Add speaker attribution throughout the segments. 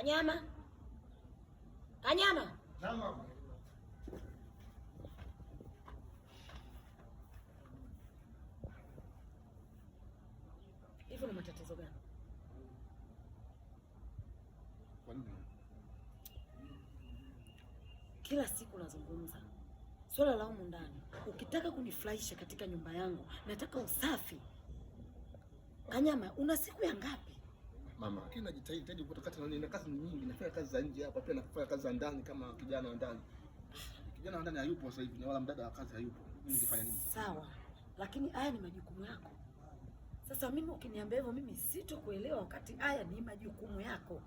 Speaker 1: Kanyama. Kanyama.
Speaker 2: Naam mama.
Speaker 1: Hivi una matatizo gani?
Speaker 2: Kwa nini?
Speaker 1: Kila siku nazungumza swala la humu ndani. Ukitaka kunifurahisha katika nyumba yangu, nataka usafi. Kanyama, una siku ya ngapi?
Speaker 2: Mama, lakini najitahidi kutoka na kazi nyingi, nafanya kazi za nje hapa, pia nafanya kazi za ndani kama kijana wa ndani. Kijana wa ndani hayupo sasa hivi na wala mdada wa kazi hayupo. Mimi ningefanya nini?
Speaker 1: Sawa, lakini haya ni majukumu yako. Sasa mimi ukiniambia hivyo, mimi sitokuelewa wakati haya ni majukumu yako.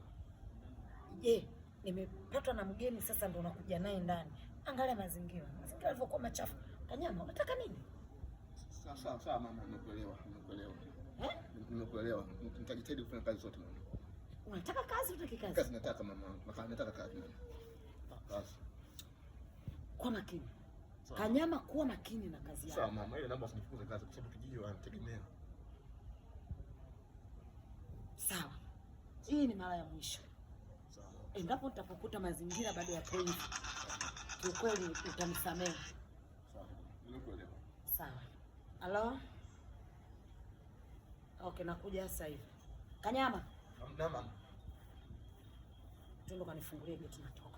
Speaker 1: Je, nimepatwa na mgeni sasa ndo nakuja naye ndani. Angalia mazingira. Mazingira yalivyokuwa machafu. Kanyama, unataka nini?
Speaker 2: Sawa mama, nimekuelewa. Nimekuelewa. Nitajitahidi kufanya kazi zote mama.
Speaker 1: Unataka kazi, unataka kazi?
Speaker 2: Kazi nataka mama. Nataka kazi mama. Kazi.
Speaker 1: Kwa makini. Kanyama, kuwa makini na kazi yako.
Speaker 2: Sawa mama, ile naomba usinifukuze kazi kwa sababu kijiji wanategemea.
Speaker 1: Sawa. Hii ni mara ya mwisho.
Speaker 2: Sawa.
Speaker 1: Endapo nitapokuta mazingira bado yapo hivi, kiukweli utanisamehe.
Speaker 2: Sawa. Nimekuelewa.
Speaker 1: Sawa. Halo? Okay, nakuja sasa hivi. Kanyama.
Speaker 2: Naam mama.
Speaker 1: Tundo kanifungulie geti natoka.